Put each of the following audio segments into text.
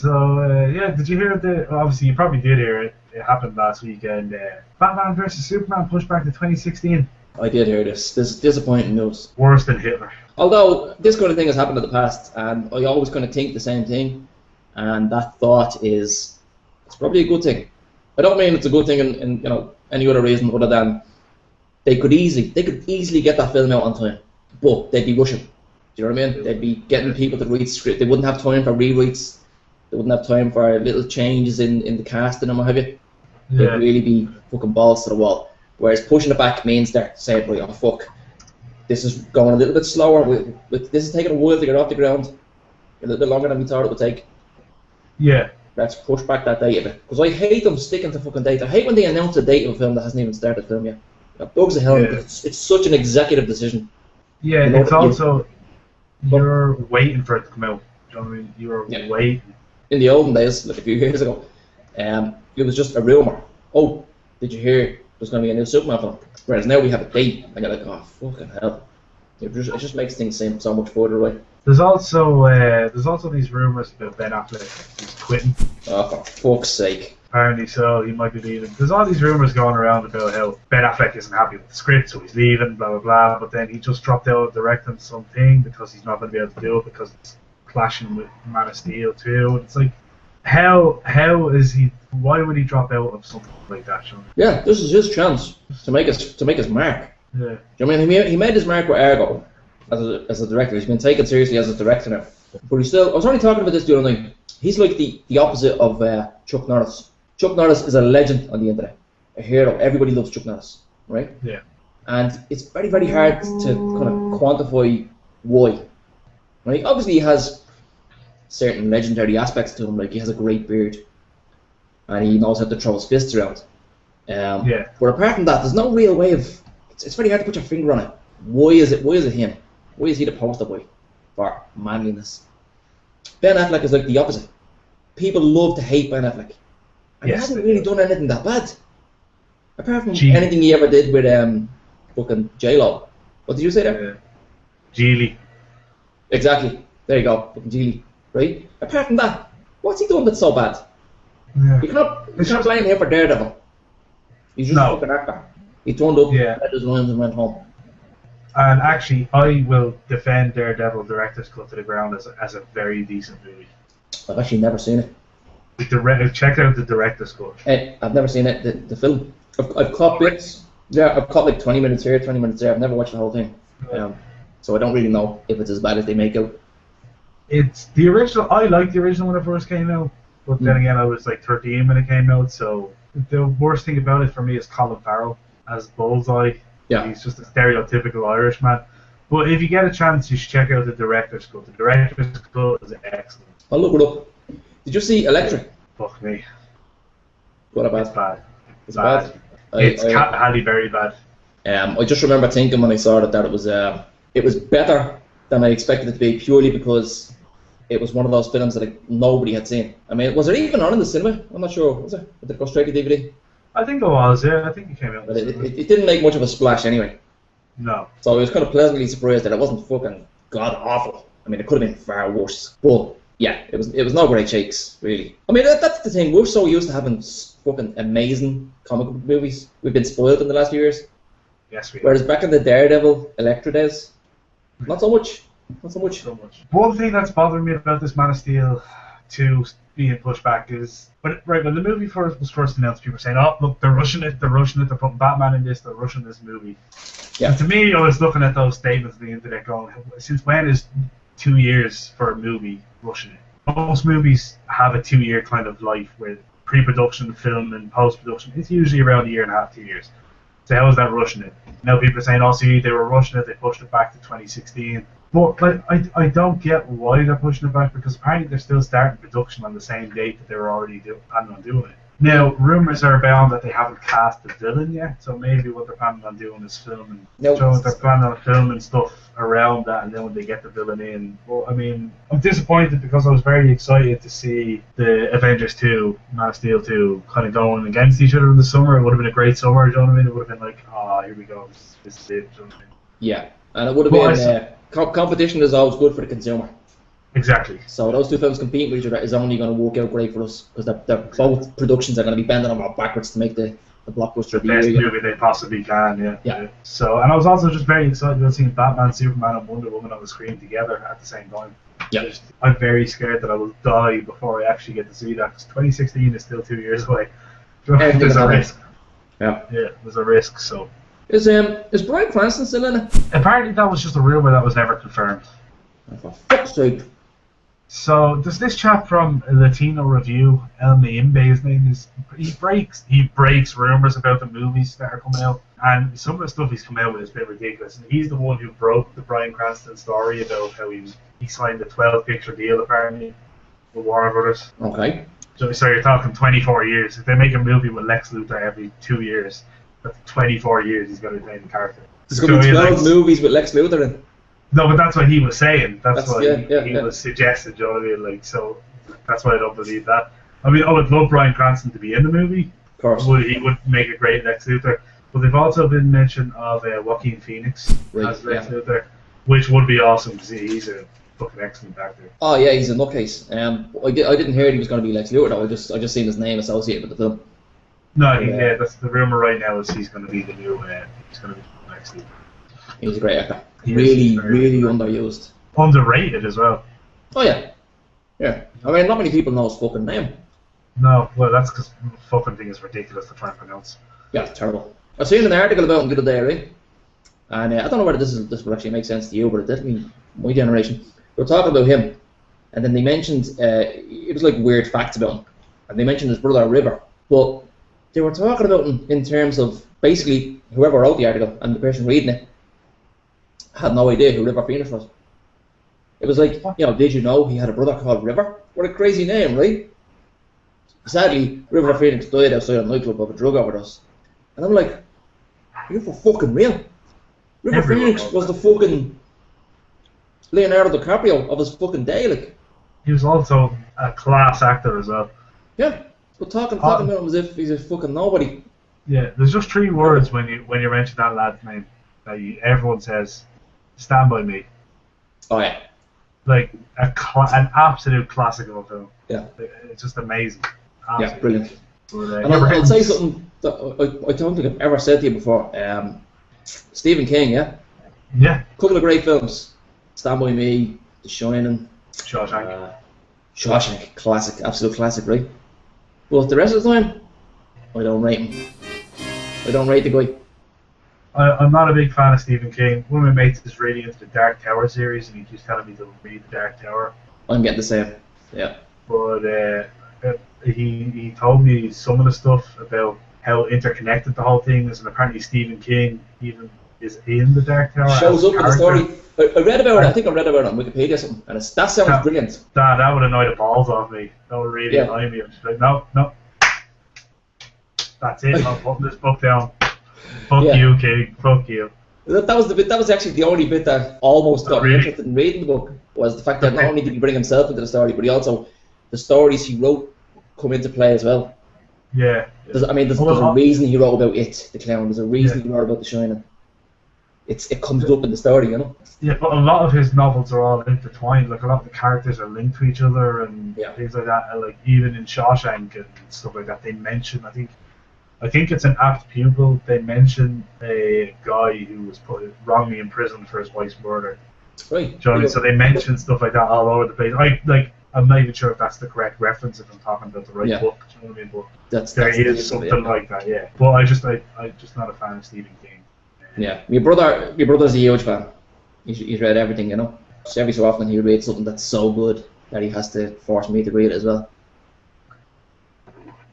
So, yeah, did you hear obviously you probably did hear it. It happened last weekend. Batman versus Superman pushed back to 2016. I did hear this. This is disappointing news. Worse than Hitler. Although this kind of thing has happened in the past, and I always kind of think the same thing, and that thought is it's probably a good thing. I don't mean it's a good thing in any other reason other than they could easily get that film out on time, but they'd be rushing. Do you know what I mean? They'd be getting people to read script. They wouldn't have time for rewrites. They wouldn't have time for little changes in the casting and what have you. They'd really be fucking balls to the wall. Whereas pushing it back means they're saying, right, oh fuck, this is going a little bit slower. This is taking a while to get off the ground. A little bit longer than we thought it would take. Yeah. Let's push back that date a bit. Because I hate them sticking to fucking dates. I hate when they announce a date of a film that hasn't even started film yet. That bugs the hell. Yeah. It's such an executive decision. Yeah, it's also you're waiting for it to come out. Do you know what I mean? You're waiting. In the olden days, like a few years ago, it was just a rumour. Oh, did you hear there's going to be a new Superman film? Whereas now we have a date, and you're like, oh, fucking hell. It just makes things seem so much further away. There's also these rumours about Ben Affleck. He's quitting. Oh, for fuck's sake. Apparently so, he might be leaving. There's all these rumours going around about how Ben Affleck isn't happy with the script, so he's leaving, blah, blah, blah. But then he just dropped out of directing something because he's not going to be able to do it because it's clashing with Man of Steel too. It's like, how is he? Why would he drop out of something like that, Sean? Yeah, this is his chance to make his mark. Yeah. I mean, he made his mark with Argo as a director. He's been taken seriously as a director now. But he's still. I was only talking about this the other night. He's like the opposite of Chuck Norris. Chuck Norris is a legend on the internet, a hero. Everybody loves Chuck Norris, right? Yeah. And it's very, very hard to kind of quantify why. Right? Obviously, he has certain legendary aspects to him, like he has a great beard, and he knows how to throw his fists around. But apart from that, there's no real way of. It's very hard to put your finger on it. Why is it him? Why is he the poster boy for manliness? Ben Affleck is like the opposite. People love to hate Ben Affleck, and he hasn't really done anything that bad, apart from anything he ever did with fucking J-Lo. What did you say there? Geely. Exactly. There you go. Fucking Geely. Right? Apart from that, what's he done that's so bad? Yeah. You cannot blame him for Daredevil. He's just a fucking actor. He turned up, had his lines and went home. And actually, I will defend Daredevil Director's Cut to the ground as a very decent movie. I've actually never seen it. Check out the Director's Cut. I've never seen it, the film. I've caught bits. Yeah, I've caught like 20 minutes here, 20 minutes there. I've never watched the whole thing. So I don't really know if it's as bad as they make out. It's the original. I liked the original when it first came out, but then again, I was like 13 when it came out. So the worst thing about it for me is Colin Farrell as Bullseye. Yeah, he's just a stereotypical Irishman. But if you get a chance, you should check out the Director's Cut. The Director's Cut is excellent. I'll look it up. Did you see Electric? Fuck me. What about? It's bad. It's bad. It's Halle Berry bad. I just remember thinking when I saw it that it was better than I expected it to be, purely because it was one of those films that nobody had seen. I mean, was it even on in the cinema? I'm not sure. Was it? Did it go straight to DVD? I think it was, yeah. I think it came out. But it didn't make much of a splash anyway. No. So I was kind of pleasantly surprised that it wasn't fucking god awful. I mean, it could have been far worse. But yeah, it was no great shakes, really. I mean, that's the thing. We're so used to having fucking amazing comic book movies. We've been spoiled in the last few years. Yes, we have. Whereas back in the Daredevil, Elektra days, not so much. Not so much. One thing that's bothering me about this Man of Steel 2 being pushed back is, when the movie was first announced, people were saying, oh, look, they're rushing it, they're putting Batman in this, they're rushing this movie. Yeah. And to me, I was looking at those statements on the internet going, since when is 2 years for a movie rushing it? Most movies have a 2-year kind of life with pre-production, film, and post-production. It's usually around a year and a half, 2 years. So how is that rushing it? Now people are saying, oh, see, they were rushing it, they pushed it back to 2016. But like, I don't get why they're pushing it back, because apparently they're still starting production on the same date that they were already planning on doing it. Now, rumours are abound that they haven't cast the villain yet, so maybe what they're planning on doing is filming. Nope. So they're planning on filming stuff around that, and then when they get the villain in. Well, I mean, I'm disappointed because I was very excited to see the Avengers 2, Man of Steel 2, kind of going against each other in the summer. It would have been a great summer, do you know what I mean? It would have been like, here we go, this is it, do you know what I mean? Yeah, and it would have been... competition is always good for the consumer. Exactly. So those two films competing with each other is only going to work out great for us because they're both productions are going to be bending over backwards to make the blockbuster of the Best year. movie they possibly can, Yeah. So, and I was also just very excited about seeing Batman, Superman, and Wonder Woman on the screen together at the same time. Yeah. I'm very scared that I will die before I actually get to see that, because 2016 is still 2 years away. There's a risk. Yeah. Yeah, there's a risk, so. Is Bryan Cranston still in it? Apparently that was just a rumour that was never confirmed. Oh, for fuck's sake. So there's this chap from Latino Review, El Mayimbe, his name is. He breaks rumors about the movies that are coming out, and some of the stuff he's come out with is a bit ridiculous. And he's the one who broke the Bryan Cranston story about how he signed a 12-picture deal apparently with Warner Brothers. Okay. So you're talking 24 years. If they make a movie with Lex Luthor every 2 years, that's 24 years he's going to play the character. There's going to be 12 movies with Lex Luthor in. No, but that's what he was saying. That's what he yeah. was suggesting, you know what I mean? Like, so that's why I don't believe that. I mean, I would love Bryan Cranston to be in the movie. Of course. He would make a great Lex Luthor. But they've also been mention of Joaquin Phoenix as Lex Luthor, which would be awesome to see. He's a fucking excellent actor. Oh yeah, he's a nutcase. I didn't hear he was going to be Lex Luthor though. I just seen his name associated with the film. No, that's the rumor right now is he's going to be the new. He's going to be Lex Luthor. He's a great actor. Really underused. Underrated as well. Oh yeah. Yeah. I mean, not many people know his fucking name. No, well that's because the fucking thing is ridiculous to try and pronounce. Yeah, it's terrible. I seen an article about him the other day, right? And I don't know whether this will actually make sense to you, but it did mean my generation. They were talking about him, and then they mentioned it was like weird facts about him, and they mentioned his brother River. But they were talking about him in terms of basically whoever wrote the article and the person reading it had no idea who River Phoenix was. It was like, did you know he had a brother called River? What a crazy name, right? Sadly, River Phoenix died outside a nightclub of a drug overdose. And I'm like, you're for fucking real. River Phoenix was the fucking Leonardo DiCaprio of his fucking day, like. He was also a class actor as well. Yeah, but talking about him as if he's a fucking nobody. Yeah, there's just 3 words when you mention that lad's name that everyone says. Stand By Me. Oh yeah. Like an absolute classic of a film. Yeah. It's just amazing. Absolutely. Yeah, brilliant. But, and I'll say something that I don't think I've ever said to you before. Stephen King, yeah? Yeah. Couple of great films. Stand By Me, The Shining. Shawshank. Classic, absolute classic, right? But the rest of the time, I don't rate him. I don't rate the guy. I'm not a big fan of Stephen King. One of my mates is really into the Dark Tower series, and he keeps telling me to read the Dark Tower. I'm getting the same, yeah. But he told me some of the stuff about how interconnected the whole thing is, and apparently Stephen King even is in the Dark Tower. Shows up in the story. I read about it. I think I read about it on Wikipedia or something, and that sounds brilliant. That would annoy the balls off me. That would really annoy me. I'm just like, no. That's it. I'm putting this book down. Fuck you, King. Fuck you. That was the bit. That was actually the only bit that almost got me interested in reading the book. Was the fact that not only did he bring himself into the story, but he also the stories he wrote come into play as well. Yeah. There's a reason he wrote about it, the clown. There's a reason he wrote about The Shining. It comes up in the story, you know. Yeah, but a lot of his novels are all intertwined. Like a lot of the characters are linked to each other and things like that. And, like even in Shawshank and stuff like that, they mention. I think it's an apt pupil. They mention a guy who was put wrongly in prison for his wife's murder. Right. So they mention stuff like that all over the place. I'm not even sure if that's the correct reference if I'm talking about the right book. Do you know what I mean? But there is something like that. Yeah. But I'm just not a fan of Stephen King. Yeah. My brother's a huge fan. He's read everything, you know. So every so often he reads something that's so good that he has to force me to read it as well.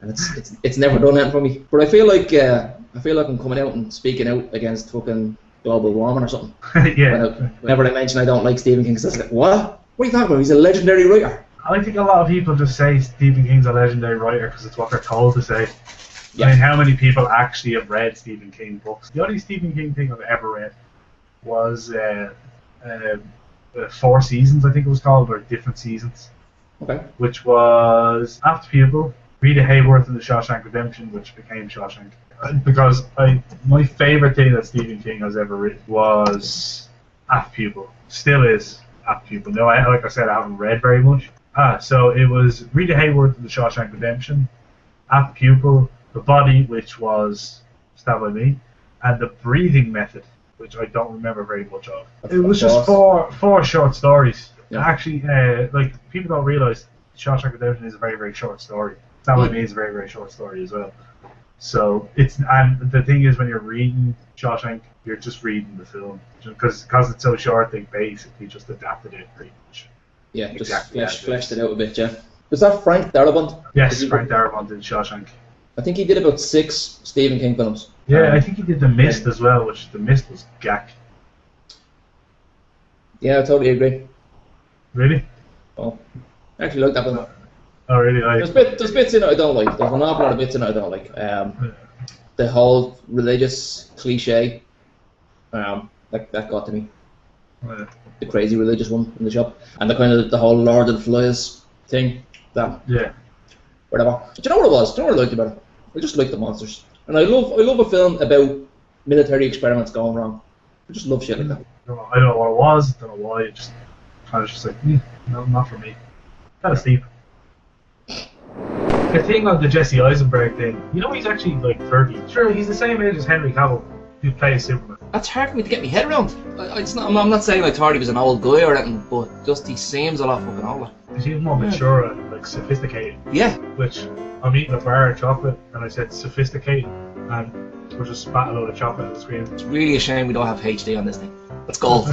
And it's never done that for me. But I feel like I'm coming out and speaking out against fucking global warming or something. Whenever I mention I don't like Stephen King, it's like, what? What are you talking about? He's a legendary writer. I think a lot of people just say Stephen King's a legendary writer because it's what they're told to say. Yeah. I mean, how many people actually have read Stephen King books? The only Stephen King thing I've ever read was 4 Seasons, I think it was called, or Different Seasons. Okay. Which was Apt Pupil, Rita Hayworth and the Shawshank Redemption, which became Shawshank. Because my favourite thing that Stephen King has ever written was Apt Pupil. Still is. at Pupil. No, like I said, I haven't read very much. So it was Rita Hayworth in The Shawshank Redemption, At Pupil, The Body, which was Stand By Me, and The Breathing Method, which I don't remember very much of. It was just four short stories. Yeah. Actually, like people don't realize Shawshank Redemption is a very, very short story. Stand By Me is a very, very short story as well. So and the thing is, when you're reading Shawshank, you're just reading the film because it's so short. They basically just adapted it pretty much. Yeah, exactly just fleshed it out a bit. Yeah. Was that Frank Darabont? Yes, Frank Darabont did Shawshank. I think he did about 6 Stephen King films. Yeah, I think he did The Mist as well, which The Mist was gack. Yeah, I totally agree. Really? Oh, I actually like that film. Oh, really? There's bits in it I don't like. There's an awful lot of bits in it I don't like. The whole religious cliche, that got to me. The crazy religious one in the shop, and the kind of the whole Lord of the Flies thing. Whatever. But you know what it was? Do you know what I liked about it? I just like the monsters, and I love a film about military experiments going wrong. I just love shit like that. I don't know what it was. I don't know why. It just I was just like, no, not for me. Kind of steep. The thing on the Jesse Eisenberg thing, he's actually like 30. Sure, he's the same age as Henry Cavill, who plays Superman. That's hard for me to get my head around. I'm not saying like Hardy was an old guy or anything, but just he seems a lot fucking older. He seems more mature and like sophisticated. Yeah. Which I'm eating a bar of chocolate and I said sophisticated, and we're just spat a load of chocolate on the screen. It's really a shame we don't have HD on this thing. Let's go.